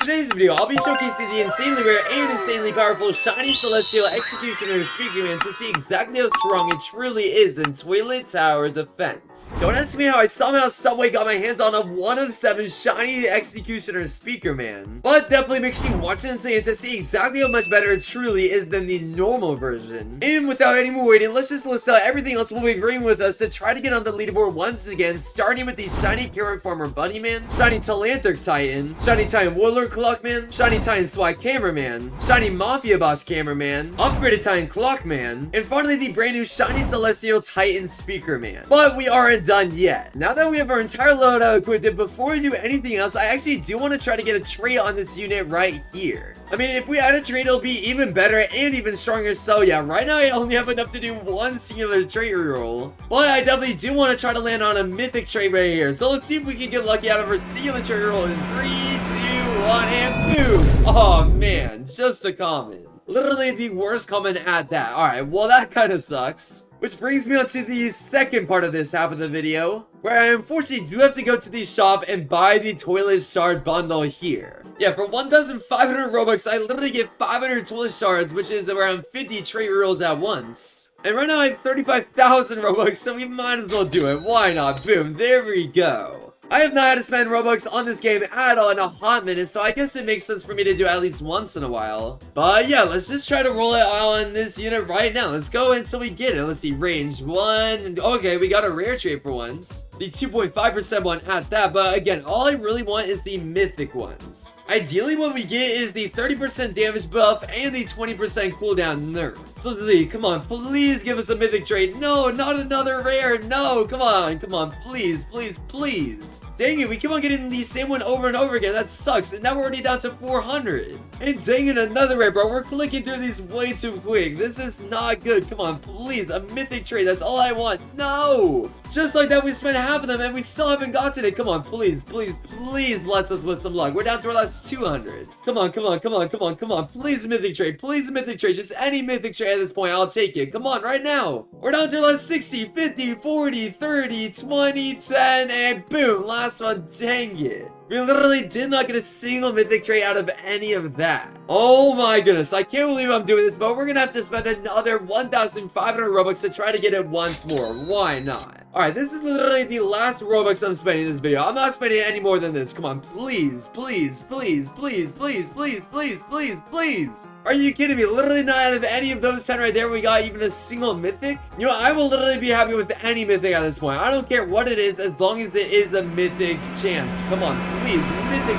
today's video, I'll be showcasing the insanely rare and insanely powerful Shiny Celestial Executioner Speakerman to see exactly how strong it truly is in Toilet Tower Defense. Don't ask me how I somehow someway got my hands on a 1 of 7 Shiny Executioner Speakerman, but definitely make sure you watch it until to see exactly how much better it truly is than the normal version. And without any more waiting, let's just list out everything else we'll be bringing with us to try to get on the leaderboard once again, starting with the Shiny Carrot Farmer Bunnyman, Shiny Telanthric Titan, Shiny Titan Warlord Clockman, Shiny Titan SWAT Cameraman, Shiny Mafia Boss Cameraman, Upgraded Titan Clockman, and finally the brand new Shiny Celestial Titan Speakerman. But we aren't done yet. Now that we have our entire loadout equipped, before we do anything else, I actually do want to try to get a trait on this unit right here. I mean, if we add a trait, it'll be even better and even stronger. So yeah, right now I only have enough to do one singular trait reroll, but I definitely do want to try to land on a mythic trait right here. So let's see if we can get lucky out of our singular trait reroll in 3, 2, 1, and boom! Oh man, just a common. Literally the worst common at that. Alright, well that kind of sucks. Which brings me on to the second part of this half of the video, where I unfortunately do have to go to the shop and buy the Toilet Shard bundle here. Yeah, for 1,500 Robux, I literally get 500 Toilet Shards, which is around 50 trait rerolls at once. And right now I have 35,000 Robux, so we might as well do it. Why not? Boom, there we go. I have not had to spend Robux on this game at all in a hot minute, so I guess it makes sense for me to do at least once in a while. But yeah, let's just try to roll it on this unit right now. Let's go until we get it. Let's see, range 1. Okay, we got a rare trait for once. The 2.5% one at that, but again, all I really want is the mythic ones. Ideally, what we get is the 30% damage buff and the 20% cooldown nerf. So Lee, come on, please give us a mythic trait. No, not another rare. No, come on, please, please, please. Dang it, we keep on getting the same one over and over again. That sucks. And now we're already down to 400. And dang it, another rare, bro. We're clicking through these way too quick. This is not good. Come on, please. A mythic trait. That's all I want. No. Just like that, we spent half of them and we still haven't gotten it. Come on, please, please, please bless us with some luck. We're down to our last 200. Come on. Please a mythic trait. Please a mythic trait. Just any mythic trait at this point. I'll take it. Come on, right now. We're down to our last 60, 50, 40, 30, 20, 10, and boom. Last one. Dang it. We literally did not get a single mythic trait out of any of that. Oh my goodness, I can't believe I'm doing this, but we're gonna have to spend another 1,500 Robux to try to get it once more. Why not? Alright, this is literally the last Robux I'm spending in this video. I'm not spending any more than this. Come on, please, please, please, please, please, please, please, please, please. Are you kidding me? Literally not out of any of those 10 right there we got even a single mythic. You know, I will literally be happy with any mythic at this point. I don't care what it is as long as it is a mythic chance. Come on, please, mythic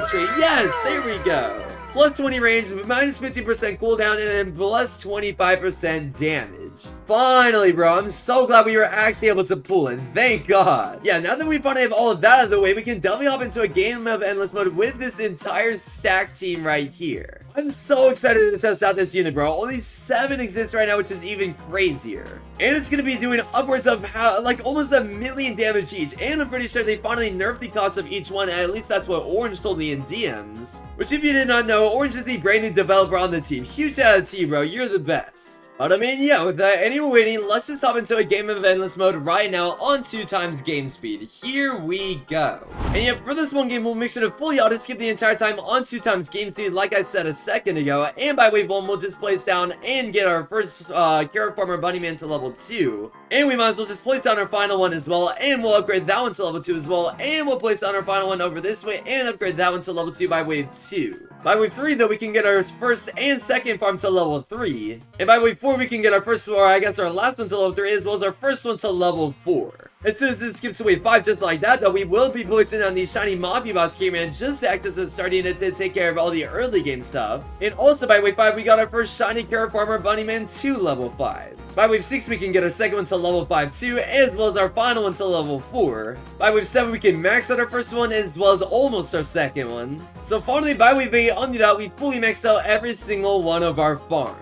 trait, yes, there we go. Plus 20 range, minus 15% cooldown, and then plus 25% damage. Finally, bro, I'm so glad we were actually able to pull it. Thank God. Yeah, now that we finally have all of that out of the way, we can definitely hop into a game of Endless Mode with this entire stack team right here. I'm so excited to test out this unit, bro. Only 7 exist right now, which is even crazier. And it's going to be doing upwards of like almost 1,000,000 damage each. And I'm pretty sure they finally nerfed the cost of each one. At least that's what Orange told me in DMs. Which, if you did not know, Orange is the brand new developer on the team. Huge shout out to you, bro. You're the best. But I mean, yeah, without any more waiting, let's just hop into a game of Endless Mode right now on 2x game speed. Here we go. And yeah, for this one game, we'll make sure to fully auto-skip the entire time on 2x game speed, like I said a second ago. And by wave 1, we'll just place down and get our first Carrot Farmer Bunnyman to level 2. And we might as well just place down our final one as well, and we'll upgrade that one to level 2 as well. And we'll place down our final one over this way and upgrade that one to level 2 by wave 2. By wave 3, though, we can get our first and second farm to level 3. And by wave 4, we can get our first, or I guess our last one to level 3, as well as our first one to level 4. As soon as it skips to wave 5, just like that, though, we will be placing on the Shiny Mafia Boss Cameraman just to act as a starting unit to take care of all the early game stuff. And also by wave 5, we got our first Shiny Carrot Farmer Bunnyman to level 5. By wave 6, we can get our second one to level 5 too, as well as our final one to level 4. By wave 7, we can max out our first one, as well as almost our second one. So finally, by wave 8, on the dot, we fully maxed out every single one of our farms.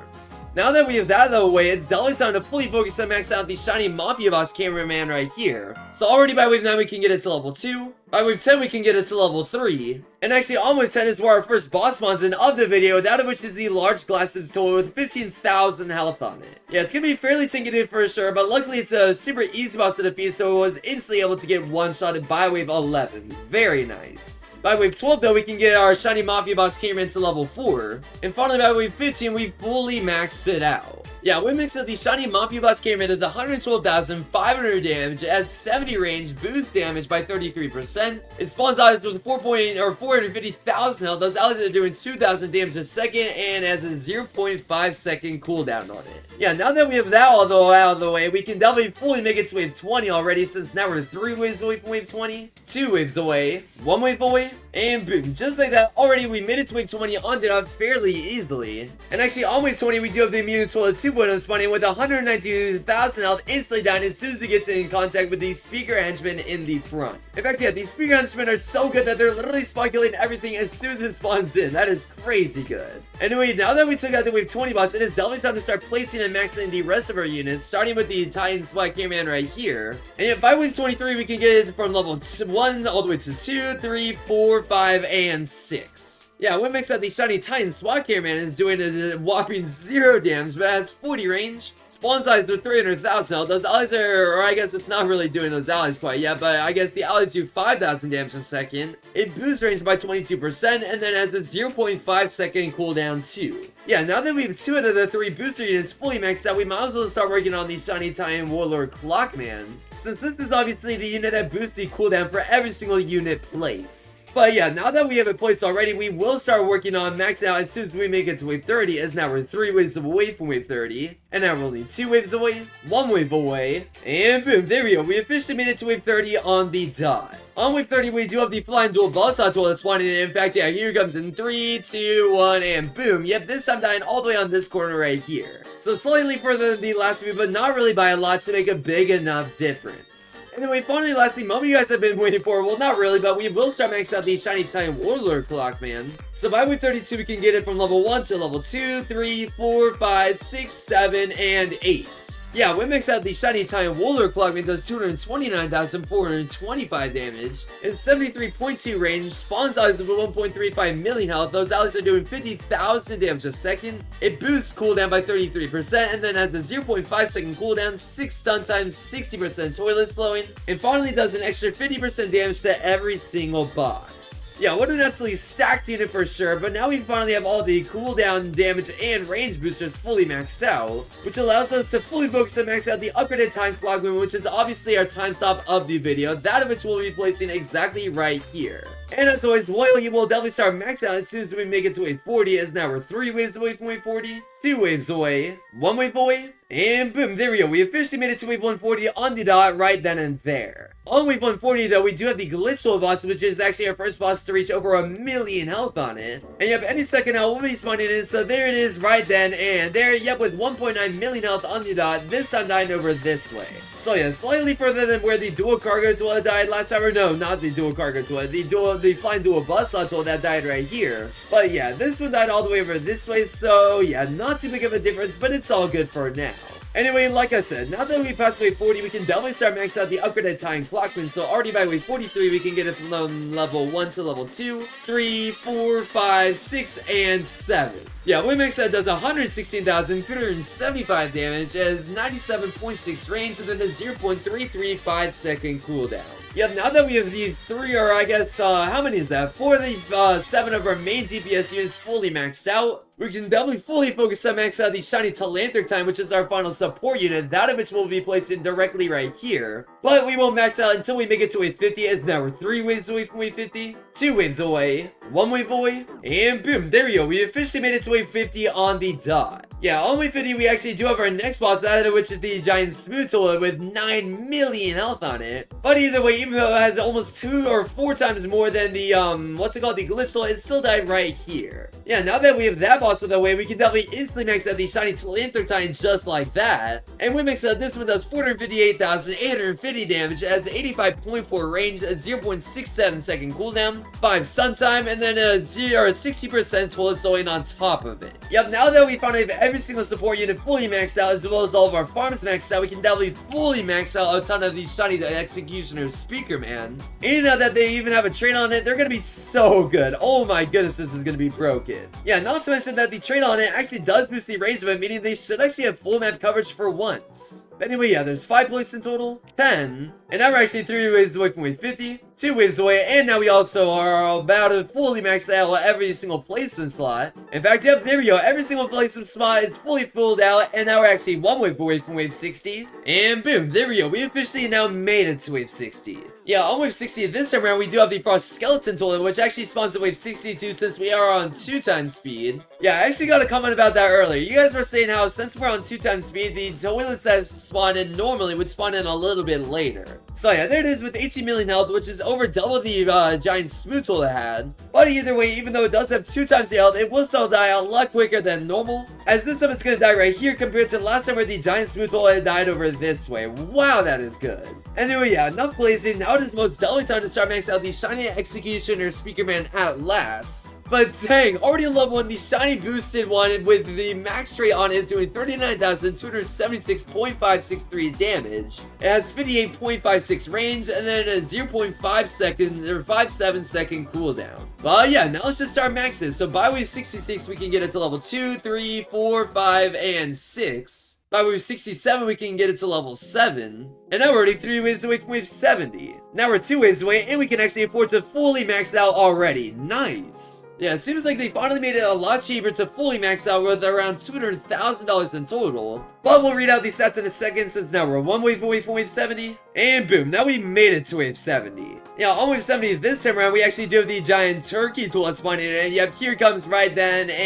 Now that we have that out of the way, it's definitely time to fully focus on maxing out the Shiny Mafia Boss Cameraman right here. So already by wave 9, we can get it to level 2. By wave 10, we can get it to level 3. And actually, on wave 10 is where our first boss spawns in of the video, that of which is the large glasses toy with 15,000 health on it. Yeah, it's gonna be fairly tanky for sure, but luckily it's a super easy boss to defeat, so it was instantly able to get one-shotted by wave 11. Very nice. By wave 12 though, we can get our shiny Mafia Boss Speakerman to level 4. And finally by wave 15, we fully maxed it out. Yeah, we mixed up the shiny Mafia Boss Speakerman does 112,500 damage, it has 70 range, boost damage by 33%. It spawns allies with 450,000 health, those allies are doing 2,000 damage a second, and has a 0.5 second cooldown on it. Yeah, now that we have that all out of the way, we can definitely fully make it to wave 20 already, since now we're 3 waves away from wave 20, 2 waves away, 1 wave away, and boom, just like that, already we made it to wave 20 on it fairly easily. And actually on wave 20, we do have the Immune Toilet 2.0 spawning with 192,000 health instantly down as soon as it gets in contact with the speaker henchmen in the front. In fact, yeah, these speaker henchmen are so good that they're literally speculating everything as soon as it spawns in. That is crazy good. Anyway, now that we took out the wave 20 boss, it is definitely time to start placing and maxing the rest of our units, starting with the Titan Speakerman right here. And yet by wave 23, we can get it from level 1 all the way to 2, 3, 4, 5, and 6. Yeah, what makes out the shiny Titan Speakerman is doing a whopping 0 damage, but has 40 range. Spawn size with 300,000 health. Those allies are, or I guess it's not really doing those allies quite yet, but I guess the allies do 5,000 damage a second. It boosts range by 22%, and then has a 0.5 second cooldown too. Yeah, now that we have 2 out of the 3 booster units fully maxed out, we might as well start working on the shiny Titan Warlord Clockman, since this is obviously the unit that boosts the cooldown for every single unit placed. But yeah, now that we have it placed already, we will start working on maxing out as soon as we make it to wave 30, as now we're 3 waves away from wave 30. And now we're only 2 waves away, 1 wave away, and boom, there we go. We officially made it to wave 30 on the dot. On wave 30, we do have the flying dual boss tool that's spawning in. In fact, yeah, here it comes in 3, 2, 1, and boom. Yep, this time dying all the way on this corner right here. So slightly further than the last few, but not really by a lot to make a big enough difference. Anyway, finally, lastly, moment you guys have been waiting for. Well, not really, but we will start maxing out the shiny Titan Warlord Clockman. So by wave 32, we can get it from level 1 to level 2, 3, 4, 5, 6, 7, and 8. Yeah, when maxed out the shiny Titan Warlord Clockman does 229,425 damage, and 73.2 range, spawn size of 1.35 million health, those allies are doing 50,000 damage a second, it boosts cooldown by 33%, and then has a 0.5 second cooldown, 6 stun times, 60% toilet slowing, and finally does an extra 50% damage to every single boss. Yeah, what an absolutely stacked unit for sure, but now we finally have all the cooldown, damage, and range boosters fully maxed out, which allows us to fully focus to max out the upgraded time clockman, which is obviously our time stop of the video, that of which we'll be placing exactly right here. And as always, loyalty will definitely start maxing out as soon as we make it to wave 40, as now we're 3 waves away from wave 40, 2 waves away, 1 wave away, and boom, there we go. We officially made it to wave 140 on the dot right then and there. On wave 140 though, we do have the glitch tool boss, which is actually our first boss to reach over 1,000,000 health on it. And yep, any second now we'll be spawning in, so there it is right then and there. Yep, with 1.9 million health on the dot, this time dying over this way. So yeah, slightly further than where the dual cargo toilet died last time, or no, not the dual cargo toilet, the flying dual bus toilet that died right here. But yeah, this one died all the way over this way, so yeah, not too big of a difference, but it's all good for now. Anyway, like I said, now that we passed wave 40, we can definitely start maxing out the upgraded Titan Clockman, so already by wave 43, we can get it from level 1 to level 2, 3, 4, 5, 6, and 7. Yeah, we maxed out does 116,375 damage, has 97.6 range, and then a 0.335 second cooldown. Yep, now that we have the 3, or I guess, how many is that? 4 of the 7 of our main DPS units fully maxed out, we can definitely fully focus on max out the shiny Telanthric Time, which is our final support unit, that of which will be placed in directly right here. But we won't max out until we make it to wave 50, as now we're 3 waves away from wave 50, 2 waves away, 1 wave away, and boom, there we go. We officially made it to wave 50 on the dot. Yeah, on wave 50, we actually do have our next boss, that of which is the giant smooth toilet with 9 million health on it. But either way, even though it has almost 2 or 4 times more than the, what's it called, the glitch toilet, it still died right here. Yeah, now that we have that boss out of the way, we can definitely instantly max out the shiny Telanthric Titan just like that. And we max out this one does 458,850 damage, it has 85.4 range, a 0.67 second cooldown, 5 stun time, and then a 60% toilet slowing on top of it. Yep, now that we finally have every single support unit fully maxed out, as well as all of our farms maxed out, we can definitely fully max out a ton of these shiny Executioner Speakerman. And now that they even have a trait on it, they're gonna be so good. Oh my goodness, this is gonna be broken. Yeah, not to mention that the trait on it actually does boost the range of it, meaning they should actually have full map coverage for once. Anyway, yeah, there's 5 places in total, 10, and now we're actually 3 waves away from wave 50, 2 waves away, and now we also are about to fully max out every single placement slot. In fact, yep, there we go, every single placement slot is fully filled out, and now we're actually 1 wave away from wave 60, and boom, there we go, we officially now made it to wave 60. Yeah, on wave 60 this time around, we do have the Frost Skeleton Toilet, which actually spawns at wave 62 since we are on 2 times speed. Yeah, I actually got a comment about that earlier. You guys were saying how since we're on 2 times speed, the toilets that spawn in normally would spawn in a little bit later. So yeah, there it is with 18 million health, which is over double the giant smooth toilet had. But either way, even though it does have 2 times the health, it will still die a lot quicker than normal. As this time it's gonna die right here compared to last time where the giant smooth toilet died over this way. Wow, that is good. Anyway, yeah, enough glazing. Now it is most definitely time to start maxing out the Shiny Executioner Speakerman at last. But dang, already in level 1, the Shiny Boosted one with the max rate on it is doing 39,276.563 damage. It has 58.56 range and then a 0.5 second or 5.7 second cooldown. But yeah, now let's just start maxing. So by wave 66 we can get it to level 2, 3, 4, 5, and 6. By wave 67, we can get it to level 7. And now we're already 3 waves away from wave 70. Now we're 2 waves away, and we can actually afford to fully max out already. Nice. Yeah, it seems like they finally made it a lot cheaper to fully max out with around $200,000 in total. But we'll read out these stats in a second since now we're 1 wave away from wave 70. And boom, now we made it to wave 70. Yeah, on wave 70 this time around, we actually do have the giant turkey tool that's spawning in. And yep, here comes right then, and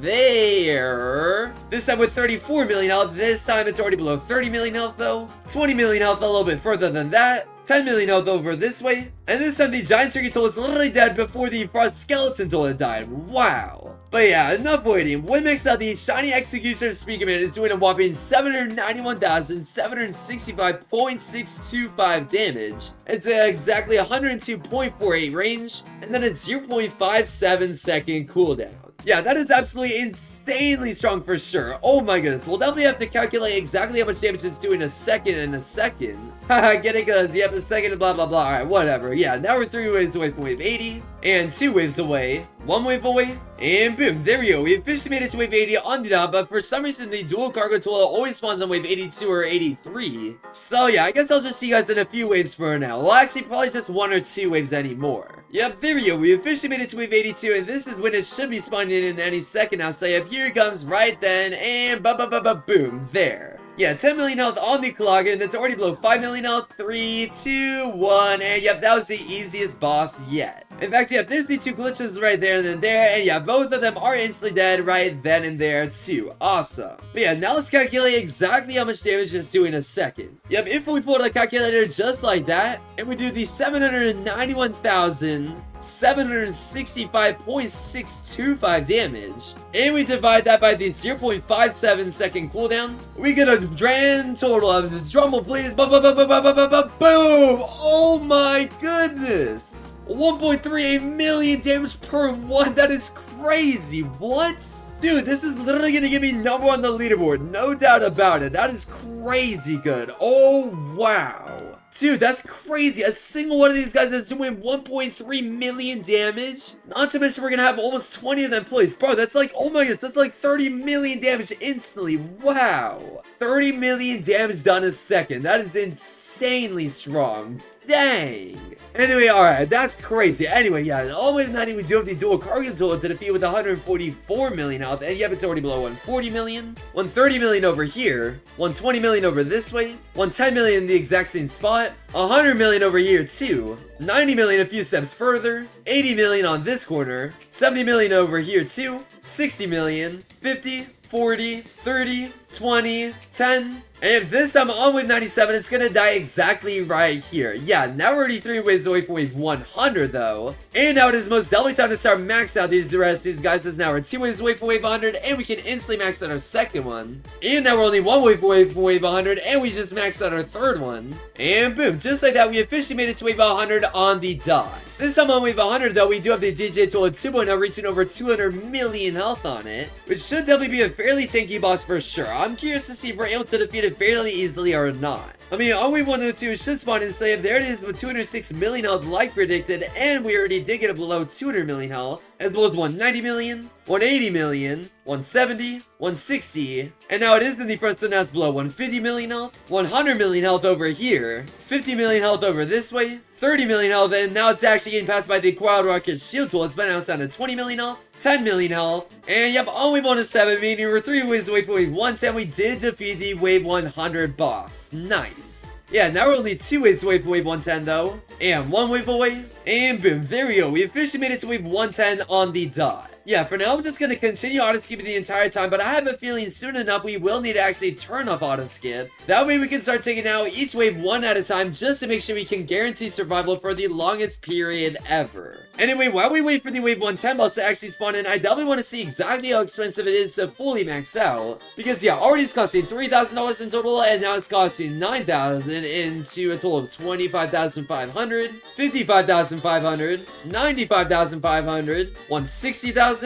there. This time with 34 million health. This time it's already below 30 million health though. 20 million health a little bit further than that. 10 million health over this way. And this time the giant turkey tool was literally dead before the Frost Skeleton tool died. Wow. But yeah, enough waiting. When maxed out, the Shiny Executioner Speakerman is doing a whopping 791,765.625 damage. It's exactly 102.48 range, and then it's 0.57 second cooldown. Yeah, that is absolutely insanely strong for sure. Oh my goodness. We'll definitely have to calculate exactly how much damage it's doing a second in a second. Haha, get it? Because, yep, a second, blah, blah, blah. Alright, whatever. Yeah, now we're 3 waves away from wave 80. And 2 waves away. 1 wave away. And boom, there we go. We officially made it to wave 80 on the dot, but for some reason, the dual cargo tool always spawns on wave 82 or 83. So yeah, I guess I'll just see you guys in a few waves for now. Well, actually, probably just 1 or 2 waves anymore. Yep, there we go. We officially made it to wave 82, and this is when it should be spawning in any second now. So yep, here it comes right then, and boom, there. Yeah, 10 million health on the clock, and it's already below 5 million health. 3, 2, 1, and yep, that was the easiest boss yet. In fact, yep, there's the 2 glitches right there and then there, and yeah, both of them are instantly dead right then and there too. Awesome. But yeah, now let's calculate exactly how much damage it's doing in a second. Yep, if we pull the calculator just like that, and we do the 791,765.625 damage, and we divide that by the 0.57 second cooldown, we get a grand total of, just drumroll please, boom! Oh my goodness! 1.38 million damage per one. That is crazy. What? Dude, this is literally gonna give me number 1 on the leaderboard. No doubt about it. That is crazy good. Oh, wow. Dude, that's crazy. A single one of these guys is doing 1.3 million damage. Not to mention we're gonna have almost 20 of them placed. Bro, that's like, oh my gosh, that's like 30 million damage instantly. Wow. 30 million damage done a second. That is insanely strong. Dang. Anyway, alright, that's crazy. Anyway, yeah, all the way to 90, we do have the dual cargo tool to defeat with 144 million health, and yep, it's already below 140 million. 130 million over here, 120 million over this way, 110 million in the exact same spot, 100 million over here too, 90 million a few steps further, 80 million on this corner, 70 million over here too, 60 million, 50, 40, 30, 20, 10, and if this time on wave 97, it's gonna die exactly right here. Yeah, now we're already 3 waves away from wave 100 though. And now it is most definitely time to start max out these rest of these guys, as now we're 2 waves away from wave 100, and we can instantly max out our second one. And now we're only 1 wave away from wave 100, and we just maxed out our third one. And boom, just like that, we officially made it to wave 100 on the dot. This time on wave 100 though, we do have the DJ tool at 2.0 reaching over 200 million health on it, which should definitely be a fairly tanky boss for sure. I'm curious to see if we're able to defeat it fairly easily or not. I mean, on wave 102 should spawn in, so yeah, there it is with 206 million health like predicted, and we already did get it below 200 million health, as well as 190 million, 180 million, 170, 160, and now it is in the front, so now it's below 150 million health, 100 million health over here, 50 million health over this way, 30 million health, and now it's actually getting passed by the Quad Rocket Shield tool. It's been announced down to 20 million health, 10 million health, and yep, on wave 107, meaning we're 3 waves away from wave 110, we did defeat the wave 100 boss. Nice. Yeah, now we're only 2 waves away from wave 110 though, and 1 wave away, and boom, there we go. We officially made it to wave 110 on the dot. Yeah, for now I'm just going to continue auto-skipping the entire time, but I have a feeling soon enough we will need to actually turn off auto-skip. That way we can start taking out each wave one at a time just to make sure we can guarantee survival for the longest period ever. Anyway, while we wait for the wave 110 boss to actually spawn in, I definitely want to see exactly how expensive it is to fully max out. Because yeah, already it's costing $3,000 in total, and now it's costing $9,000 into a total of $25,500, $55,500, $95,500, $160,500,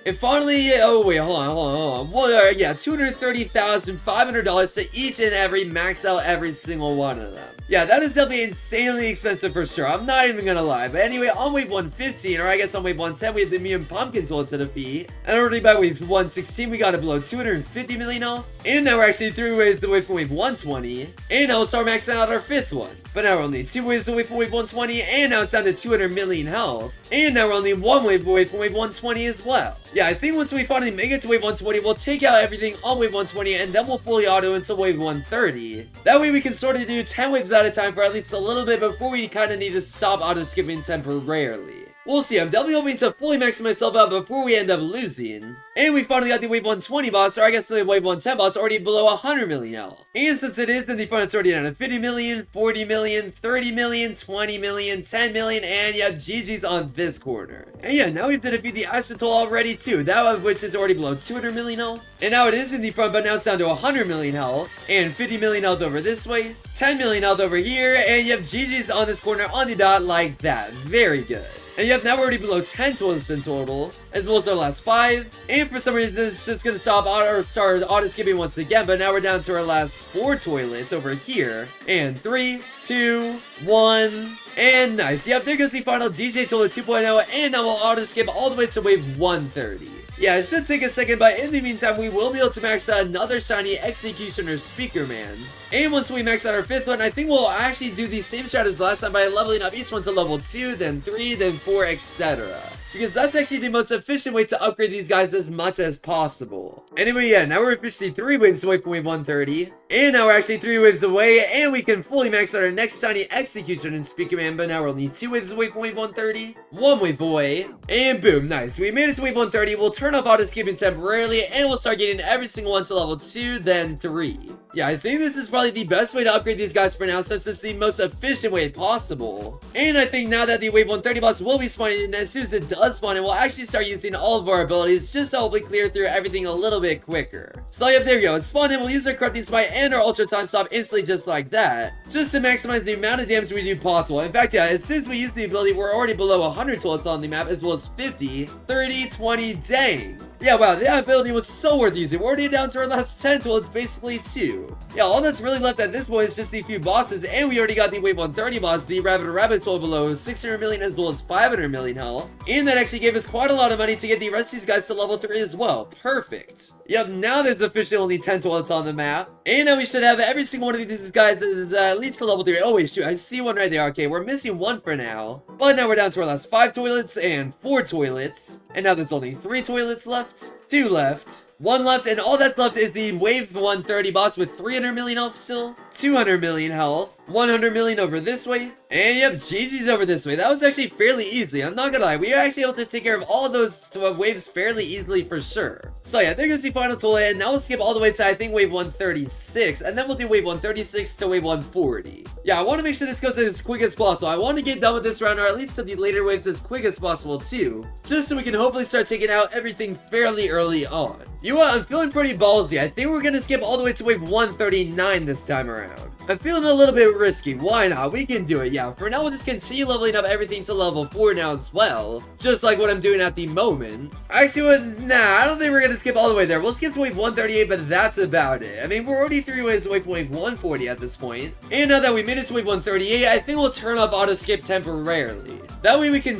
and finally, oh wait, hold on. Well, yeah, $230,500 to each and every max out every single one of them. Yeah, that is definitely insanely expensive for sure. I'm not even gonna lie. But anyway, on wave 115, or I guess on wave 110, we have the Mutant Pumpkin tool to defeat. And already by wave 116, we got it below 250 million health. And now we're actually 3 waves away from wave 120. And now we'll start maxing out our 5th one. But now we're only 2 waves away from wave 120, and now it's down to 200 million health. And now we're only 1 wave away from wave 120 as well. Yeah, I think once we finally make it to wave 120, we'll take out everything on wave 120, and then we'll fully auto into wave 130. That way we can sort of do 10 waves at a time for at least a little bit before we kind of need to stop auto skipping temporarily. We'll see. I'm definitely hoping to fully max myself out before we end up losing. And we finally got the wave 120 boss, or I guess the wave 110 boss, already below 100 million health. And since it is in the front, it's already down to 50 million, 40 million, 30 million, 20 million, 10 million, and yeah, GG's on this corner. And yeah, now we have to defeat the Astro Toll already too, that of which is already below 200 million health. And now it is in the front, but now it's down to 100 million health, and 50 million health over this way, 10 million health over here, and yep, GG's on this corner on the dot like that. Very good. And yep, now we're already below 10 toilets in total, as well as our last 5. And for some reason, it's just going to start auto skipping once again, but now we're down to our last 4 toilets over here. And 3, 2, 1, and nice. Yep, there goes the final DJ Toilet 2.0, and now we'll auto skip all the way to wave 130. Yeah, it should take a second, but in the meantime, we will be able to max out another shiny Executioner Speakerman. And once we max out our 5th one, I think we'll actually do the same strat as last time by leveling up each one to level 2, then 3, then 4, etc. Because that's actually the most efficient way to upgrade these guys as much as possible. Anyway, yeah, now we're officially 3 waves away from wave 130. And now we're actually 3 waves away, and we can fully max out our next shiny Executioner and Speakerman, but now we're only 2 waves away from wave 130. 1 wave away, and boom, nice. We made it to wave 130. We'll turn off auto skipping temporarily, and we'll start getting every single one to level 2, then 3. Yeah, I think this is probably the best way to upgrade these guys for now, since it's the most efficient way possible. And I think now that the wave 130 boss will be spawning in, as soon as it does spawn in, we'll actually start using all of our abilities just to hopefully clear through everything a little bit quicker. So yep, there we go. It's spawned in. We'll use our Corrupting Smite and our Ultra Time Stop instantly just like that, just to maximize the amount of damage we do possible. In fact, yeah, as soon as we use the ability, we're already below 100 toilets on the map, as well as 50, 30, 20, dang. Yeah, wow, that ability was so worth using. We're already down to our last 10 toilets, basically 2. Yeah, all that's really left at this point is just the few bosses, and we already got the wave 130 boss, the Rabbit tool below 600 million as well as 500 million health. And that actually gave us quite a lot of money to get the rest of these guys to level 3 as well. Perfect. Yep, now there's officially only 10 toilets on the map. And now we should have every single one of these guys is at least to level 3. Oh wait, shoot, I see one right there. Okay, we're missing 1 for now. But now we're down to our last 5 toilets and 4 toilets. And now there's only 3 toilets left, 2 left, 1 left, and all that's left is the wave 130 boss with 300 million health still, 200 million health, 100 million over this way, and yep, GG's over this way. That was actually fairly easy, I'm not gonna lie. We were actually able to take care of all of those waves fairly easily for sure. So yeah, there goes the final tool, and now we'll skip all the way to I think wave 136, and then we'll do wave 136 to wave 140. Yeah, I want to make sure this goes as quick as possible. I want to get done with this round, or at least to the later waves as quick as possible too, just so we can hopefully start taking out everything fairly early on. You know what, I'm feeling pretty ballsy. I think we're gonna skip all the way to wave 139 this time around. around. I'm feeling a little bit risky. Why not? We can do it. Yeah, for now, we'll just continue leveling up everything to level 4 now as well. Just like what I'm doing at the moment. Actually, nah, I don't think we're gonna skip all the way there. We'll skip to wave 138, but that's about it. I mean, we're already 3 waves away from wave 140 at this point. And now that we made it to wave 138, I think we'll turn off auto skip temporarily. That way we can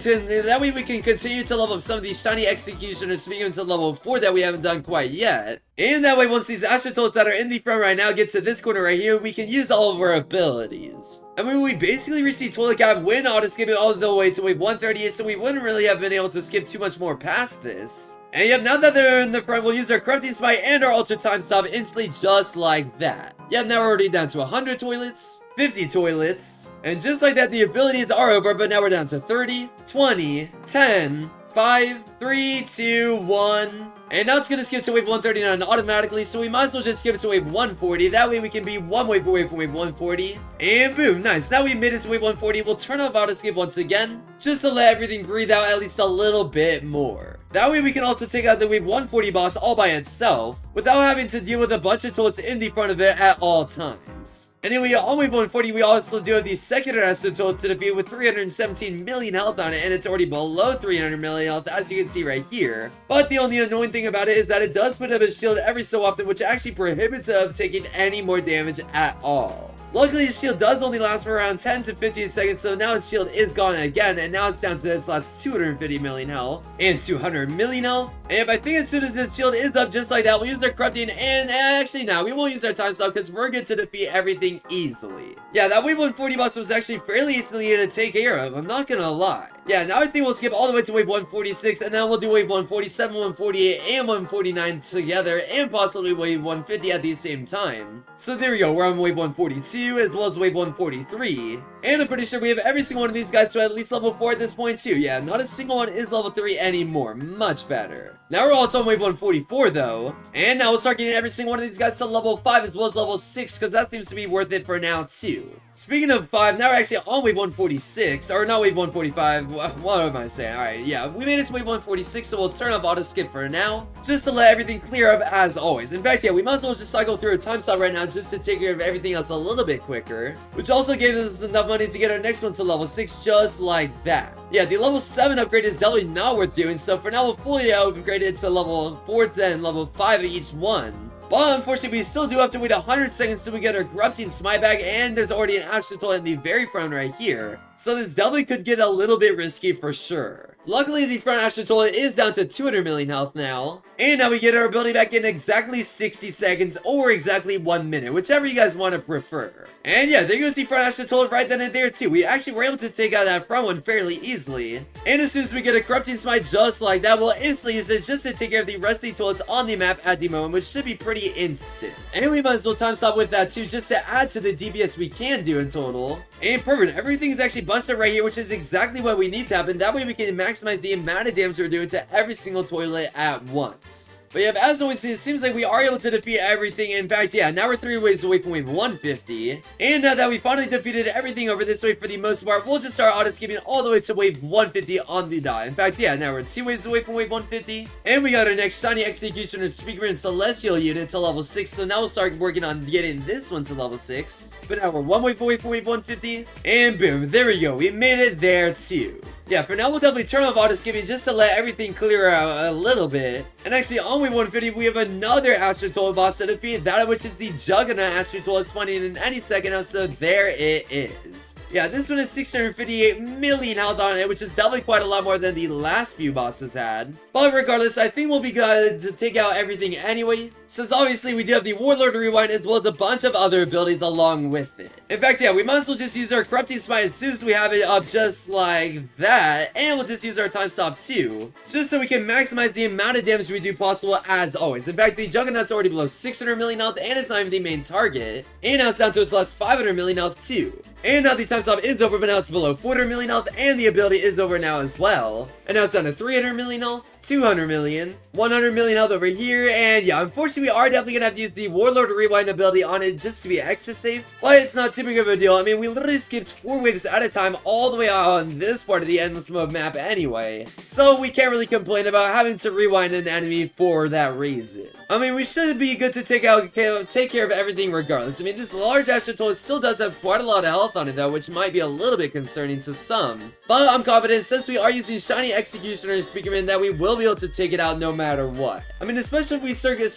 continue to level up some of these shiny executioners, speaking to level 4 that we haven't done quite yet. And that way, once these Astro that are in the front right now get to this corner right here, we can use all of our abilities. I mean, we basically received Toilet Cap when auto skipping all the way to wave 138, so we wouldn't really have been able to skip too much more past this. And yep, now that they're in the front, we'll use our Corrupting Smite and our Ultra Time Stop instantly just like that. Yep, now we're already down to 100 toilets, 50 toilets, and just like that, the abilities are over, but now we're down to 30, 20, 10, 5, 3, 2, 1... And now it's going to skip to wave 139 automatically, so we might as well just skip to wave 140. That way we can be one wave away from wave 140. And boom, nice. Now we made it to wave 140. We'll turn off auto skip once again, just to let everything breathe out at least a little bit more. That way we can also take out the wave 140 boss all by itself, without having to deal with a bunch of toilets in the front of it at all times. Anyway, on wave 140, we also do have the second Astro Toilet to defeat with 317 million health on it, and it's already below 300 million health, as you can see right here. But the only annoying thing about it is that it does put up a shield every so often, which actually prohibits it of taking any more damage at all. Luckily, his shield does only last for around 10 to 15 seconds, so now his shield is gone again, and now it's down to its last 250 million health and 200 million health. And I think as soon as his shield is up just like that, we'll use our Corrupting, and actually no, we won't use our Time Stop because we're good to defeat everything easily. Yeah, that wave 140 boss was actually fairly easily to take care of, I'm not gonna lie. Yeah, now I think we'll skip all the way to wave 146, and then we'll do wave 147, 148, and 149 together, and possibly wave 150 at the same time. So there we go, we're on wave 142, as well as wave 143. And I'm pretty sure we have every single one of these guys to at least level 4 at this point too. Yeah, not a single one is level 3 anymore. Much better. Now we're also on wave 144 though. And now we'll start getting every single one of these guys to level 5 as well as level 6, because that seems to be worth it for now too. Speaking of 5, now we're actually on wave 146, or not wave 145, what am I saying? Alright, yeah, we made it to wave 146, so we'll turn off auto skip for now, just to let everything clear up as always. In fact, yeah, we might as well just cycle through a time stop right now just to take care of everything else a little bit quicker, which also gave us enough money to get our next one to level 6 just like that. Yeah, the level 7 upgrade is definitely not worth doing, so for now we'll fully upgrade it to level 4 then level 5 each one. But unfortunately, we still do have to wait 100 seconds till we get our Corrupting Smite bag, and there's already an Astro Toilet in the very front right here. So this definitely could get a little bit risky for sure. Luckily, the front Astro Toilet is down to 200 million health now. And now we get our ability back in exactly 60 seconds or exactly 1 minute, whichever you guys want to prefer. And yeah, there goes the front Astro Toilet right then and there too. We actually were able to take out that front one fairly easily. And as soon as we get a Corrupting Smite just like that, we'll instantly use it just to take care of the rest of the toilets on the map at the moment, which should be pretty instant. And we might as well time stop with that too, just to add to the DPS we can do in total. And perfect, everything is actually bunched up right here, which is exactly what we need to happen. That way we can maximize the amount of damage we're doing to every single toilet at once. But yeah, as always, it seems like we are able to defeat everything. In fact, yeah, now we're 3 waves away from wave 150. And now that we finally defeated everything over this way for the most part, we'll just start auto-skipping all the way to wave 150 on the dot. In fact, yeah, now we're 2 waves away from wave 150. And we got our next shiny executioner, speakerman Celestial unit to level 6. So now we'll start working on getting this one to level 6. But now we're 1 wave away from wave 150. And boom, there we go. We made it there too. Yeah, for now we'll definitely turn off auto skipping just to let everything clear out a little bit. And actually on wave 150 we have another Astro Toilet boss to defeat, that which is the Juggernaut Astro Toilet spawning in any second now, so there it is. Yeah, this one has 658 million health on it, which is definitely quite a lot more than the last few bosses had. But regardless, I think we'll be good to take out everything anyway, since obviously we do have the Warlord Rewind as well as a bunch of other abilities along with it. In fact, yeah, we might as well just use our Corrupting Smite as soon as we have it up just like that, and we'll just use our Time Stop too, just so we can maximize the amount of damage we do possible as always. In fact, the Juggernaut's already below 600 million health, and it's not even the main target, and now it's down to its last 500 million health too. And now the time stop is over, but now it's below 400 million health, and the ability is over now as well. And now it's down to 300 million health, 200 million, 100 million health over here, and yeah, unfortunately we are definitely gonna have to use the Warlord Rewind ability on it just to be extra safe, but it's not too big of a deal. I mean, we literally skipped 4 waves at a time all the way on this part of the Endless Mode map anyway, so we can't really complain about having to rewind an enemy for that reason. I mean, we should be good to take care of everything regardless. I mean, this large Astrotoad still does have quite a lot of health on it though, which might be a little bit concerning to some, but I'm confident since we are using Shiny Executioner and Speakerman that we will be able to take it out no matter what. I mean, especially if we cycle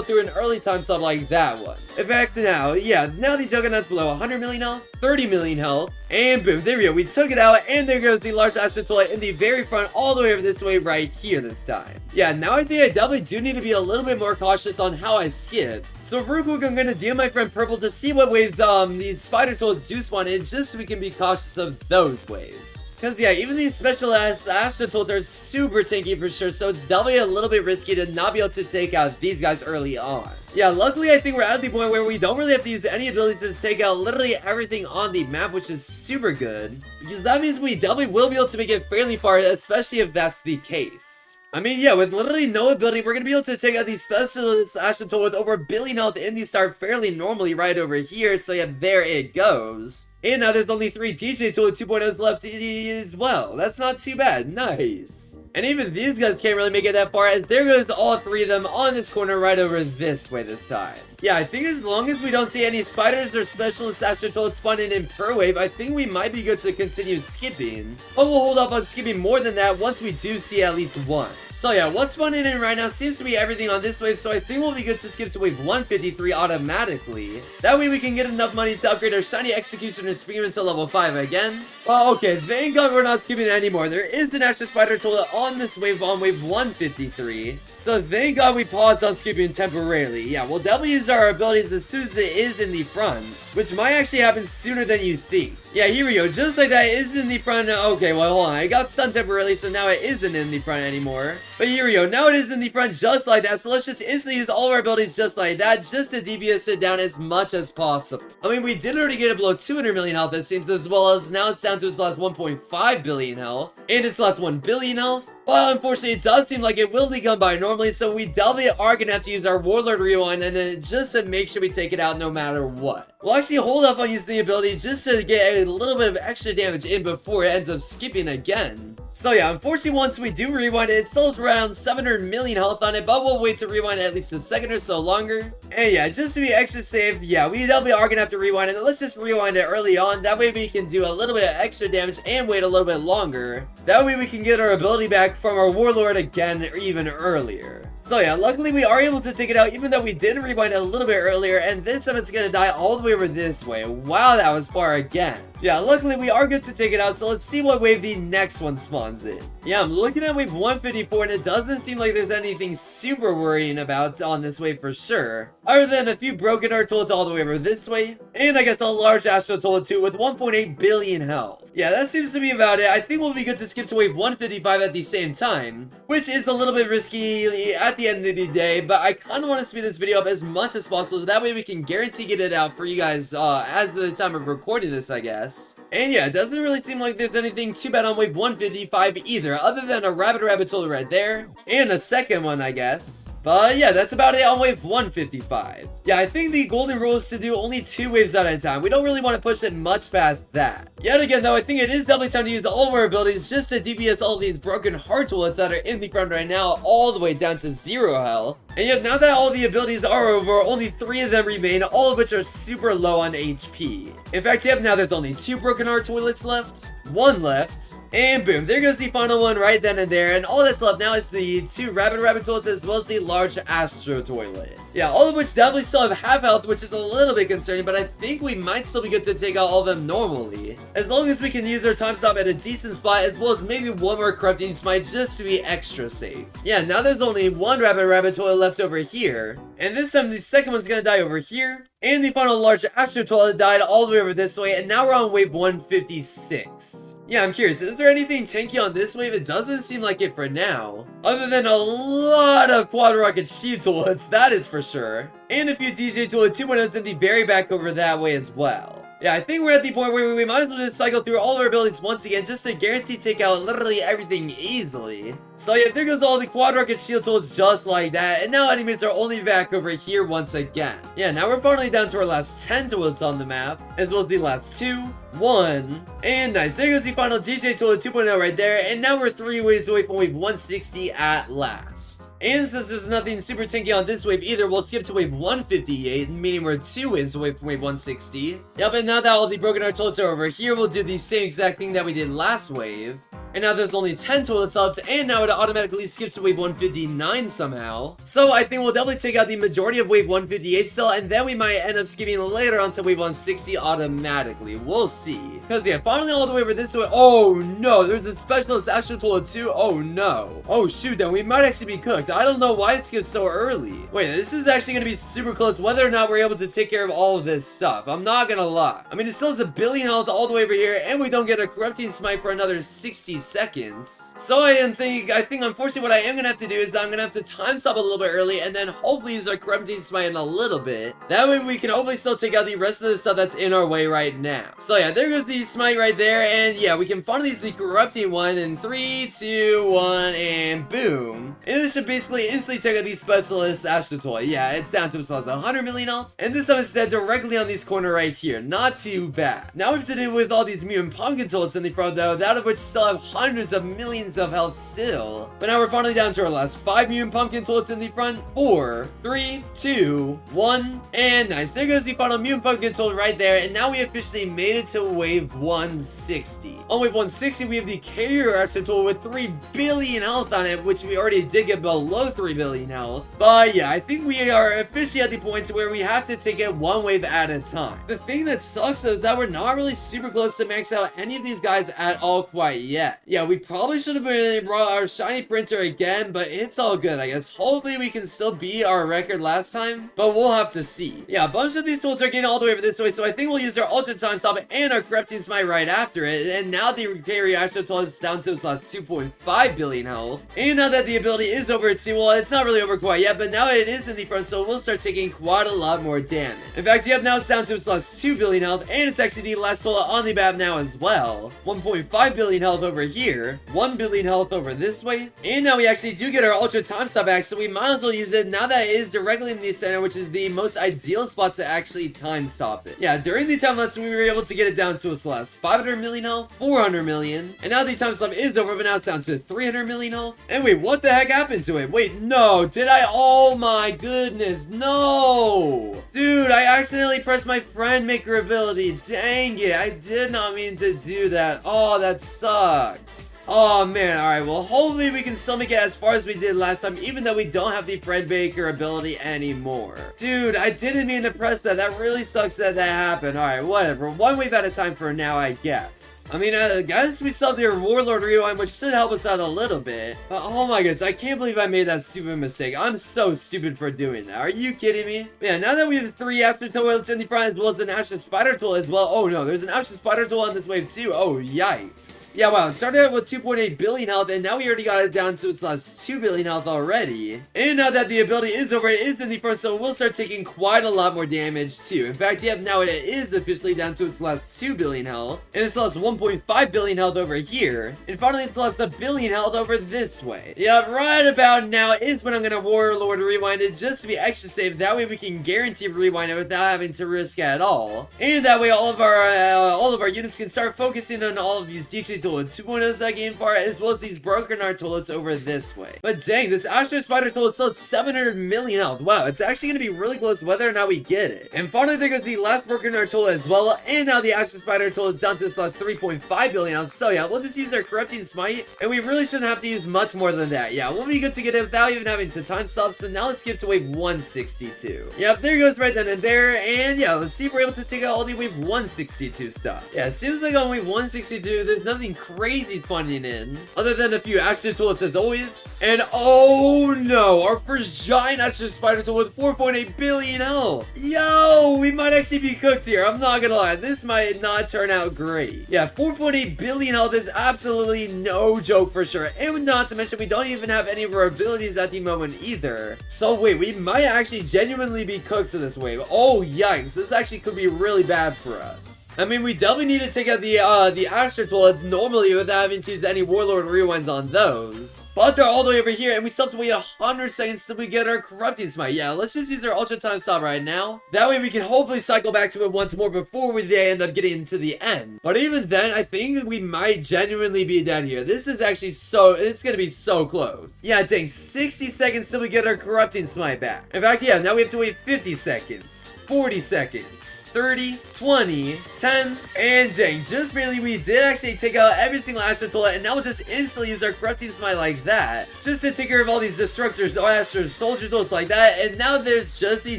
through an early time slot like that one. In fact, now the Juggernaut's below 100 million health, 30 million health, and boom, there we go. We took it out, and there goes the large Astrotoad in the very front, all the way over this way right here this time. Yeah, now I think I definitely do need to be a little bit more cautious on how I skip. So real quick, I'm gonna deal my friend Purple to see what waves these Spider Toads do spawn in, just so we can be cautious of those waves. Because yeah, even these special Astrotoads are super tanky for sure, so it's definitely a little bit risky to not be able to take out these guys early on. Yeah, luckily I think we're at the point where we don't really have to use any abilities to take out literally everything on the map, which is super good. Because that means we definitely will be able to make it fairly far, especially if that's the case. I mean, yeah, with literally no ability, we're going to be able to take out these specialist Astrotoad with over 1 billion health in the start fairly normally right over here, so yeah, there it goes. And now there's only 3 DJ Toad 2.0s left as well. That's not too bad. Nice. And even these guys can't really make it that far, as there goes all 3 of them on this corner right over this way this time. Yeah, I think as long as we don't see any spiders or specialist Astrotoads spawning in per wave, I think we might be good to continue skipping. But we'll hold off on skipping more than that once we do see at least one. So yeah, what's spawning in right now seems to be everything on this wave, so I think we'll be good to skip to wave 153 automatically. That way we can get enough money to upgrade our Shiny Executioner Speakerman to level 5 again. Oh, okay, thank God we're not skipping anymore. There is an extra spider toilet on this wave, on wave 153. So thank God we paused on skipping temporarily. Yeah, we'll definitely use our abilities as soon as it is in the front, which might actually happen sooner than you think. Yeah, here we go, just like that, it is in the front. Okay, well, hold on, I got stunned temporarily, so now it isn't in the front anymore. But here we go, now it is in the front just like that, so let's just instantly use all of our abilities just like that, just to DPS it down as much as possible. I mean, we did already get it below 200 million health, it seems, as well as now it's down to its last 1.5 billion health, and its last 1 billion health. But unfortunately, it does seem like it will decome by normally, so we definitely are going to have to use our Warlord Rewind, and then just to make sure we take it out no matter what. We'll actually hold off on using the ability just to get a little bit of extra damage in before it ends up skipping again. So yeah, unfortunately, once we do rewind it, it still has around 700 million health on it, but we'll wait to rewind it at least a second or so longer. And yeah, just to be extra safe, yeah, we definitely are going to have to rewind it. Let's just rewind it early on. That way we can do a little bit of extra damage and wait a little bit longer. That way we can get our ability back from our Warlord again even earlier. So yeah, luckily we are able to take it out even though we did rewind it a little bit earlier, and this time it's going to die all the way over this way. Wow, that was far again. Yeah, luckily we are good to take it out, so let's see what wave the next one spawns in. Yeah, I'm looking at wave 154 and it doesn't seem like there's anything super worrying about on this wave for sure. Other than a few broken Earth all the way over this way, and I guess a large Astrotoad too with 1.8 billion health. Yeah, that seems to be about it. I think we'll be good to skip to wave 155 at the same time, which is a little bit risky at the end of the day, but I kind of want to speed this video up as much as possible so that way we can guarantee get it out for you guys as the time of recording this, I guess. And yeah, it doesn't really seem like there's anything too bad on wave 155 either, other than a rabbit toilet right there, and a second one, I guess. But yeah, that's about it on wave 155. Yeah, I think the golden rule is to do only 2 waves at a time. We don't really want to push it much past that. Yet again though, I think it is definitely time to use all of our abilities just to DPS all these broken heart toilets that are in the front right now all the way down to 0 health. And yet now that all the abilities are over, only 3 of them remain, all of which are super low on HP. In fact, yep, now there's only 2 broken heart toilets left, 1 left, and boom, there goes the final one right then and there, and all that's left now is the 2 rabbit toilets as well as the large Astro toilet. Yeah, all of which definitely still have half health, which is a little bit concerning, but I think we might still be good to take out all of them normally, as long as we can use our time stop at a decent spot, as well as maybe 1 more corrupting smite just to be extra safe. Yeah, now there's only 1 rabbit toilet left over here, and this time the second one's gonna die over here, and the final large Astro toilet died all the way over this way, and now we're on wave 156. Yeah, I'm curious, is there anything tanky on this wave? It doesn't seem like it for now. Other than a lot of quad rocket shield toilets, that is for sure. And a few DJ toilet 2.0s in the very back over that way as well. Yeah, I think we're at the point where we might as well just cycle through all of our abilities once again just to guarantee take out literally everything easily. So yeah, there goes all the quad rocket shield tools just like that, and now enemies are only back over here once again. Yeah, now we're finally down to our last 10 toilets on the map, as well as the last 2, 1, and nice. There goes the final DJ toilet 2.0 right there, and now we're 3 waves away from wave 160 at last. And since there's nothing super tanky on this wave either, we'll skip to wave 158, meaning we're 2 waves away from wave 160. Yep, and now that all the broken heart toilets are over here, we'll do the same exact thing that we did last wave. And now there's only 10 toilets left, and now it automatically skips to wave 159 somehow. So I think we'll definitely take out the majority of wave 158 still, and then we might end up skipping later on to wave 160 automatically. We'll see. Because yeah, finally all the way over this way. Oh no, there's a specialist actual toilet too. Oh no. Oh shoot, then we might actually be cooked. I don't know why it skips so early. Wait, this is actually going to be super close whether or not we're able to take care of all of this stuff. I'm not gonna lie. I mean, it still has a billion health all the way over here, and we don't get a corrupting smite for another 60 seconds. So I think unfortunately what I am gonna have to do is I'm gonna have to time stop a little bit early and then hopefully use our corrupting smite in a little bit. That way we can hopefully still take out the rest of the stuff that's in our way right now. So yeah, there goes the smite right there, and yeah, we can finally use the corrupting one in 3, 2, 1, and boom. And this should basically instantly take out the specialist astral toy. Yeah, it's down to as low as 100 million health, and this time it's dead directly on this corner right here. Not too bad. Now we have to deal with all these mutant pumpkin toilets in the front though, that of which still have hundreds of millions of health still. But now we're finally down to our last 5 mutant pumpkin toilets in the front. 4, 3, 2, 1, and nice. There goes the final mutant pumpkin toilet right there, and now we officially made it to wave 160. On wave 160, we have the carrier astral tool with 3 billion health on it, which we already did get below 3 billion health. But yeah, I think we are officially at the point where we have to take it one wave at a time. The thing that sucks though is that we're not really super close to max out any of these guys at all quite yet. Yeah, we probably should have really brought our shiny printer again, but it's all good, I guess. Hopefully we can still beat our record last time, but we'll have to see. Yeah, a bunch of these tools are getting all the way over this way, so I think we'll use our ultra time stop and our corrupting smite right after it. And now the carrier astral tool is down to its last 2.5 billion health. And now that the ability is over too, well, it's not really over quite yet, but now it is in the front, so we'll start taking quite a lot more damage. In fact, yep, now it's down to its last 2 billion health, and it's actually the last tool on the map now as well. 1.5 billion health over here, 1 billion health over this way, and now we actually do get our ultra time stop back, so we might as well use it now that it is directly in the center, which is the most ideal spot to actually time stop it. Yeah, during the time lapse we were able to get it down to its last 500 million health, 400 million, and now the time stop is over, but now it's down to 300 million health. And wait, what the heck happened to it? Wait, no, did I? Oh my goodness, no! Dude, I accidentally pressed my friend maker ability. Dang it, I did not mean to do that. Oh, that sucks. Oh man, alright, well hopefully we can still make it as far as we did last time, even though we don't have the friend maker ability anymore. Dude, I didn't mean to press that. That really sucks that that happened. Alright, whatever. One wave at a time for now, I guess. I mean, guys, we still have the Warlord Rewind, which should help us out a little bit. But oh my goodness, I can't believe I made that stupid mistake. I'm so stupid for doing that. Are you kidding me? But yeah, now that we have 3 Astral toilets in the front as well as an Astral Spider tool as well. Oh no, there's an Astral Spider tool on this wave too. Oh, yikes. Yeah, wow, it started out with 2.8 billion health, and now we already got it down to its last 2 billion health already. And now that the ability is over, it is in the front, so we'll start taking quite a lot more damage too. In fact, yep, now it is officially down to its last 2 billion health, and it's lost 1.5 billion health over here, and finally it's lost 1 billion health over this way. Yeah, right about now is when I'm gonna Warlord Rewind it just to be extra safe. That way we can guarantee rewind it without having to risk at all, and that way all of our units can start focusing on all of these DJ Toilet 2.0s that game far, as well as these Broken Heart Toilets over this way. But dang, this Astro Spider Toilet still has 700 million health. Wow, it's actually gonna be really close whether or not we get it. And finally there goes the last Broken Heart Toilet as well, and now the Astro Spider Toilet's down to this last 3.5 billion health. So yeah, we'll just use our Corrupting Smite, and we really shouldn't have to use much more than that. Yeah, we'll be good to get it without even having to time stop. So now let's skip to wave 162. Yep, there goes right then and there, and yeah, let's see if we're able to take out all the wave 162 stuff. Yeah, it seems like on wave 162, there's nothing crazy spawning in, other than a few Astro Toilets as always. And oh no, our first giant Astro Spider Toilet with 4.8 billion health. Yo, we might actually be cooked here. I'm not gonna lie, this might not turn out great. Yeah, 4.8 billion health is absolutely no joke for sure. And not to mention, we don't even have any of our abilities at the moment either. So wait, we might actually genuinely be cooked to this wave. Oh yikes, this actually could be really bad for us. I mean, we definitely need to take out the Astro Toilets normally without having to use any Warlord Rewinds on those. But they're all the way over here, and we still have to wait 100 seconds till we get our Corrupting Smite. Yeah, let's just use our Ultra Time Stop right now. That way we can hopefully cycle back to it once more before they end up getting to the end. But even then, I think we might genuinely be dead here. This is actually it's gonna be so close. Yeah, dang, 60 seconds till we get our Corrupting Smite back. In fact, yeah, now we have to wait 50 seconds, 40 seconds, 30, 20, 10, and dang, just barely we did actually take out every single Astro Toilet, and now we'll just instantly use our Corrupting Smite like that, just to take care of all these Destructors, Astro Soldier Toilets like that, and now there's just the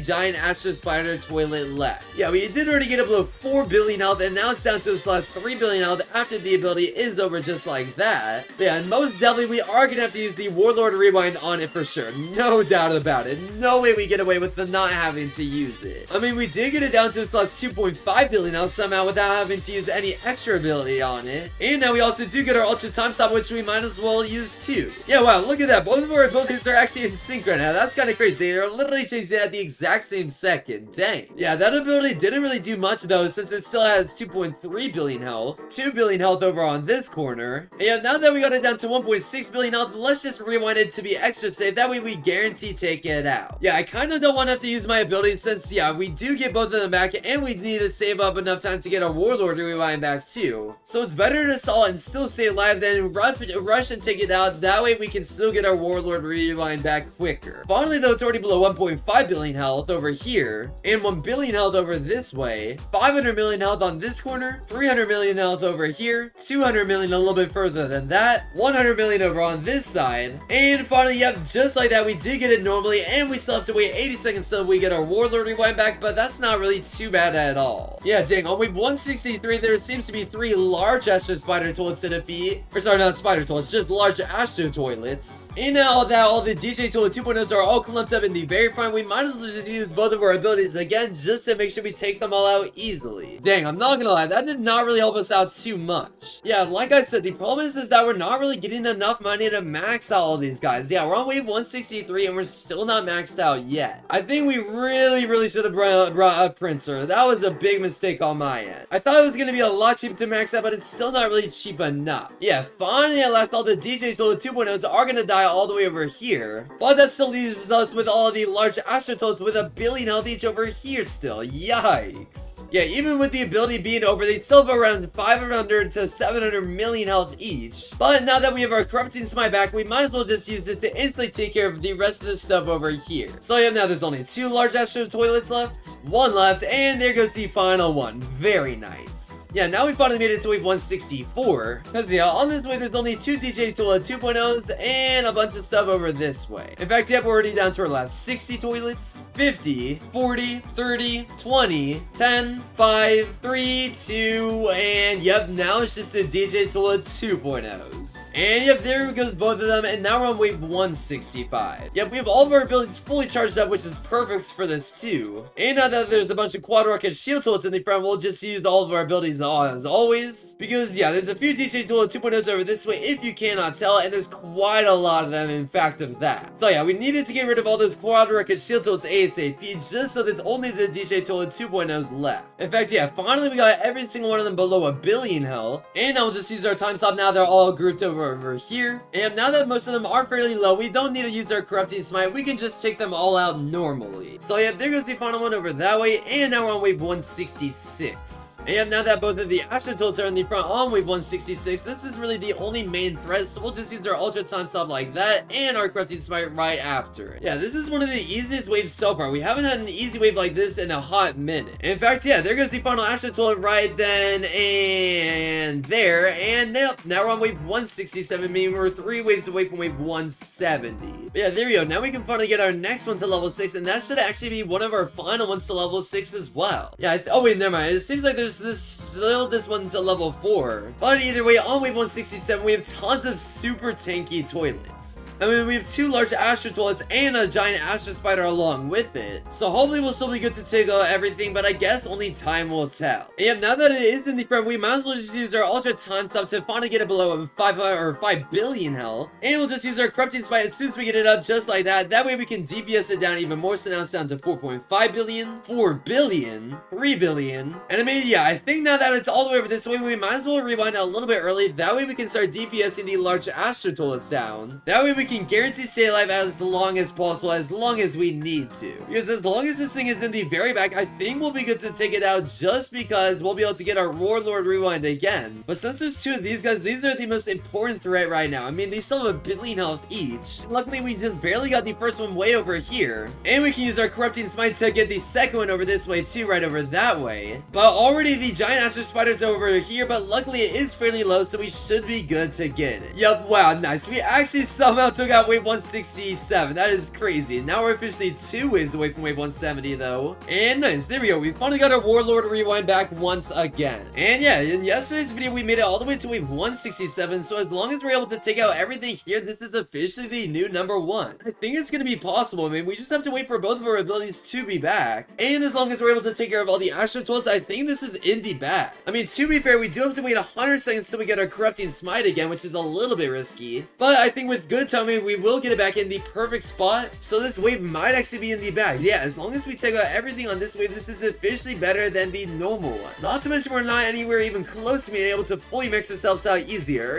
giant Astro Spider Toilet left. Yeah, we did already get up below 4 billion health, and now it's down to its last 3 billion health after the ability is over just like that. But yeah, and most definitely we are gonna have to use the Warlord Rewind on it for sure, no doubt about it. No way we get away with the not having to use it. I mean, we did get it down to its last 2.5 billion health somehow without having to use any extra ability on it. And now we also do get our Ultra Time Stop, which we might as well use too. Yeah, wow, look at that. Both of our abilities are actually in sync right now. That's kind of crazy. They are literally changing at the exact same second. Dang. Yeah, that ability didn't really do much though, since it still has 2.3 billion health, 2 billion health over on this corner. And yeah, now that we got it down to 1.6 billion health, let's just rewind it to be extra safe. That way we guarantee take it out. Yeah, I kind of don't want to have to use my abilities since, yeah, we do get both of them back, and we need to save up enough time to get our Warlord Rewind back too. So it's better to stall and still stay alive than rush and take it out. That way we can still get our Warlord Rewind back quicker. Finally though, it's already below 1.5 billion health over here, and 1 billion health over this way, 500 million health on this corner, 300 million health over here, 200 million a little bit further than that, 100 million over on this side, and finally, yep, just like that, we did get it normally, and we still have to wait 80 seconds till we get our Warlord Rewind back, but that's not really too bad at all. Yeah, dang, on wave 163, there seems to be 3 large Astro Spider Toilets to defeat, or sorry, not Spider Toilets, just large Astro Toilets. And now that all the DJ Toilet 2.0s are all clumped up in the very front, we might as well just use both of our abilities again, just to make sure we take them all out easily. Dang, I'm not gonna lie, that did not really help us out too much. Yeah, like I said, the problem is that we're not really getting enough money to max out all these guys. Yeah, we're on wave 163 and we're still not maxed out yet. I think we really should have brought a printer. That was a big mistake on my end. I thought it was gonna be a lot cheaper to max out, but it's still not really cheap enough. Yeah, finally at last, all the DJs Toilet 2.0s are gonna die all the way over here, but that still leaves us with all the large Astro Toilets with 1 billion health each over here still. Yikes. Yeah, even with the ability being over, they still have around 500 to 700 million health each. But now that we have our Corrupting Smite back, we might as well just use it to instantly take care of the rest of the stuff over here. So yeah, now there's only 2 large Astro Toilets left, 1 left, and there goes the final one. Very nice. Yeah, now we finally made it to wave 164, because yeah, on this wave there's only 2 DJ Toilet 2.0s and a bunch of stuff over this way. In fact, yep, we're already down to our last 60 toilets, 50, 40, 30, 20, 10, 5, 3, 2, and yep, now it's just the DJ Toilet 2.0s. And yep, there goes both of them, and now we're on wave 165. Yep, we have all of our abilities fully charged up, which is perfect for this too. And now that there's a bunch of Quad Rocket Shield Toilets in the front, we'll just use all of our abilities as always, because yeah, there's a few DJ Toilet 2.0s over this way if you cannot tell, and there's quite a lot of them in fact of that. So yeah, we needed to get rid of all those Quad Rocket Shield Toilets ASAP, just so there's only the DJ Toilet 2.0s left. In fact, yeah, finally we got every single one of them below 1 billion health, and now we'll just use our time stop. Now they're all grouped over here, and now that most of them are fairly low, we don't need to use our Corrupting Smite, we can just take them all out normally. So yeah, there goes the final one over that way, and now we're on wave 166. And now that both of the Astro Toilets are in the front on wave 166, this is really the only main threat, so we'll just use our Ultra Time Stop like that, and our Corrupting Smite right after it. Yeah, this is one of the easiest waves so far. We haven't had an easy wave like this in a hot minute. In fact, yeah, there goes the final Astro Toilet right then, and there, and yep, now we're on wave 167, meaning we're 3 waves away from wave 170. But yeah, there we go. Now we can finally get our next one to level 6, and that should actually be one of our final ones to level 6 as well. Yeah, oh wait, never mind. It seems like there's this one to level 4. But either way, on wave 167, we have tons of super tanky toilets. I mean, we have 2 large Astro Toilets and a giant Astro Spider along with it. So hopefully we'll still be good to take out everything, but I guess only time will tell. And yep, now that it is in the front, we might as well just use our Ultra Time Stop to finally get it below 5 billion health. And we'll just use our Corrupting Smite as soon as we get it up just like that. That way we can DPS it down even more, so now it's down to 4.5 billion, 4 billion, 3 billion, and I mean, yeah, I think now that it's all the way over this way, we might as well rewind a little bit early. That way we can start DPSing the large Astro Toilets down. That way we can guarantee stay alive as long as possible, as long as we need to. Because as long as this thing is in the very back, I think we'll be good to take it out just because we'll be able to get our Warlord rewind again. But since there's two of these guys, these are the most important threat right now. I mean, they still have a billion health each. Luckily, we just barely got the first one way over here. And we can use our Corrupting Smite to get the second one over this way too, right over that way. But already the giant Astro Spider's over here, but luckily it is fairly low, so we should be good to get it. Yup, wow, nice. We actually somehow took out wave 167. That is crazy. Now we're officially 2 waves away from wave 170 though. And nice, there we go. We finally got our Warlord rewind back once again. And yeah, in yesterday's video we made it all the way to wave 167, so as long as we're able to take out everything here, this is officially the new #1. I think it's gonna be possible. I mean, we just have to wait for both of our abilities to be back. And as long as we're able to take care of all the Astro Toilets, I think this is in the bag. I mean, to be fair, we do have to wait 100 seconds till we get our Corrupting Smite again, which is a little bit risky. But I think with good timing, we will get it back in the perfect spot. So this wave might actually be in the bag. Yeah, as long as we take out everything on this wave, this is officially better than the normal one. Not to mention we're not anywhere even close to being able to fully max ourselves out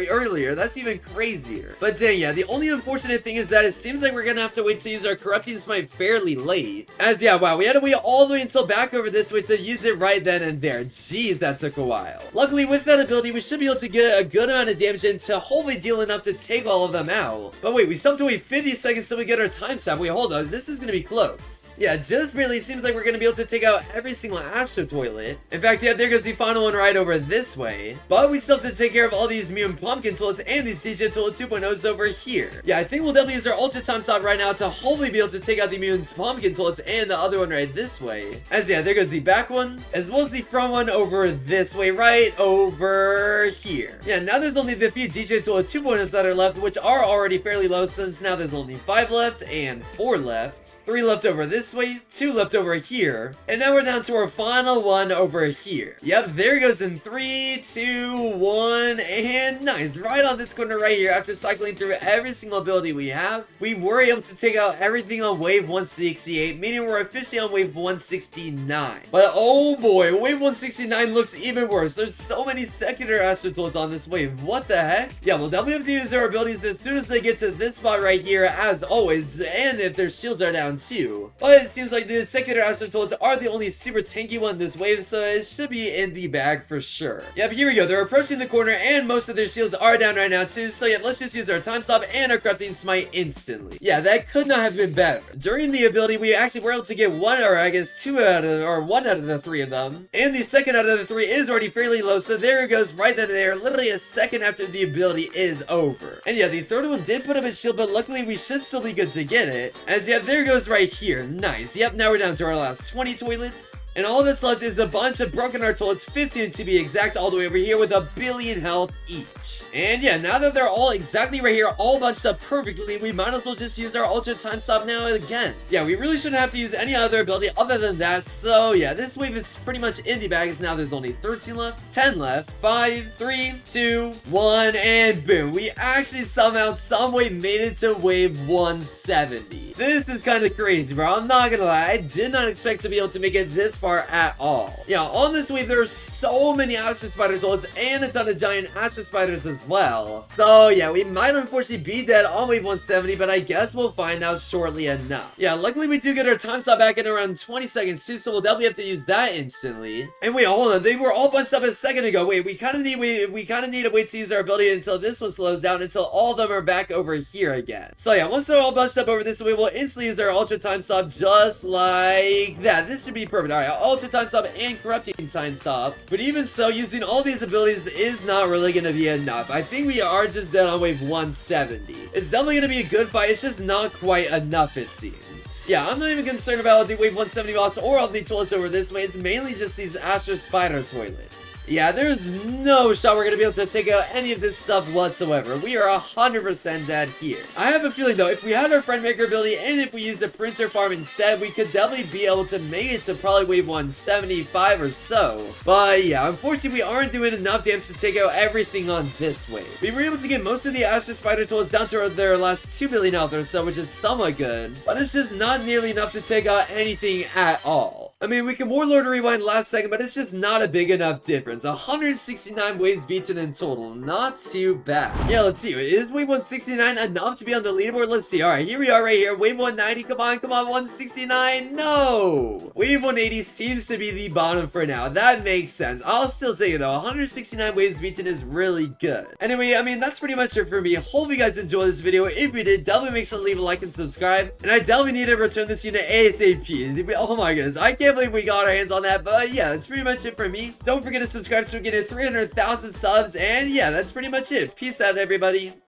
earlier. That's even crazier. But dang, yeah, the only unfortunate thing is that it seems like we're gonna have to wait to use our Corrupting Smite fairly late. As yeah, wow, we had to wait all the way until back over this way to use it right then and there. Jeez, that took a while. Luckily, with that ability, we should be able to get a good amount of damage in to hopefully deal enough to take all of them out. But wait, we still have to wait 50 seconds till we get our time stop. Wait, hold on, this is gonna be close. Yeah, just barely seems like we're gonna be able to take out every single Astro Toilet. In fact, yeah, there goes the final one right over this way. But we still have to take care of all these Mutant Pumpkin Toilets and these DJ Toilet 2.0s over here. Yeah, I think we'll definitely use our Ultra Time Stop right now to hopefully be able to take out the Mutant Pumpkin Toilets and the other one right this way. As yeah, there goes the back one, as well as the front one over this way, right over here. Yeah, now there's only the few DJ Toilet 2.0s that are left, which are already fairly low since now there's only 5 left and 4 left. 3 left over this way, 2 left over here, and now we're down to our final one over here. Yep, there goes in 3, 2, 1, and nice. Right on this corner right here, after cycling through every single ability we have, we were able to take out everything on wave 168, meaning we're officially on wave 169. But oh boy, wave 169 looks even worse. There's so many secondary Astro Toilets on this wave. What the heck? Yeah, we'll definitely have to use their abilities as soon as they get to this spot right here, as always, and if their shields are down too. But it seems like the secondary Astro Toilets are the only super tanky one this wave, so it should be in the bag for sure. Yep, here we go. They're approaching the corner, and most of their shields are down right now too, so yeah, let's just use our time stop and our Corrupting Smite instantly. Yeah, that could not have been better. During the ability, we actually were able to get one, or I guess one out of the 3 of them, and the second out of the 3 is already fairly low, so there it goes right then and there, literally a second after the ability is over. And yeah, the third one did put up a shield, but luckily we should still be good to get it, as yeah, there it goes right here. Nice. Yep, now we're down to our last 20 toilets, and all that's left is the bunch of broken heart toilets, 15 to be exact, all the way over here with 1 billion health each. And yeah, now that they're all exactly right here, all bunched up perfectly, we might as well just use our Ultra Time Stop now again. Yeah, we really shouldn't have to use any other ability other than that, so yeah, this wave is pretty much in the bag, as now there's only 13 left, 10 left, 5, 3, 2, 1, and boom, we actually somehow, someway made it to wave 170. This is kind of crazy, bro. I'm not gonna lie, I did not expect to be able to make it this far at all. Yeah, on this wave, there are so many Astro Spider Toilets and a ton of giant Astro Spiders as well. So yeah, we might unfortunately be dead on wave 170, but I guess we'll find out shortly enough. Yeah, luckily we do get our time stop back in around 20 seconds too, so we'll definitely have to use that instantly. And wait, hold on, they were all bunched up a second ago. Wait, we kind of need to wait to use our ability until this one slows down, until all of them are back over here again. So yeah, once they're all bunched up over this way, we'll instantly use our Ultra Time Stop just like that. This should be perfect. Alright, Ultra Time Stop and Corrupting Time Stop. But even so, using all these abilities is not really going to be enough. I think we are just dead on wave 170. It's definitely going to be a good fight, it's just not quite enough, it seems. Yeah, I'm not even concerned about the wave 170 bots or all the toilets over this way. It's mainly just these Astro Spider Toilets. Yeah, there's no shot we're going to be able to take out any of this stuff whatsoever. We are 100% dead here. I have a feeling though, if we had our Friend Maker ability and if we used a Printer Farm instead, we could definitely be able to make it to probably wave 175 or so. But yeah, unfortunately we aren't doing enough damage to take out everything on this wave. We were able to get most of the Astro Spider Toilets down to their last 2 billion health or so, which is somewhat good, but it's just not nearly enough to take out anything at all. I mean, we can Warlord Rewind last second, but it's just not a big enough difference. 169 waves beaten in total. Not too bad. Yeah, let's see. Is wave 169 enough to be on the leaderboard? Let's see. Alright, here we are right here. Wave 190. Come on, come on. 169. No! Wave 180 seems to be the bottom for now. That makes sense. I'll still take it though. 169 waves beaten is really good. Anyway, I mean, that's pretty much it for me. Hope you guys enjoyed this video. If you did, definitely make sure to leave a like and subscribe. And I definitely need to return this unit ASAP. Oh my goodness. I can't believe we got our hands on that. But yeah, that's pretty much it for me. Don't forget to subscribe so we get to 300,000 subs. And yeah, that's pretty much it. Peace out, everybody.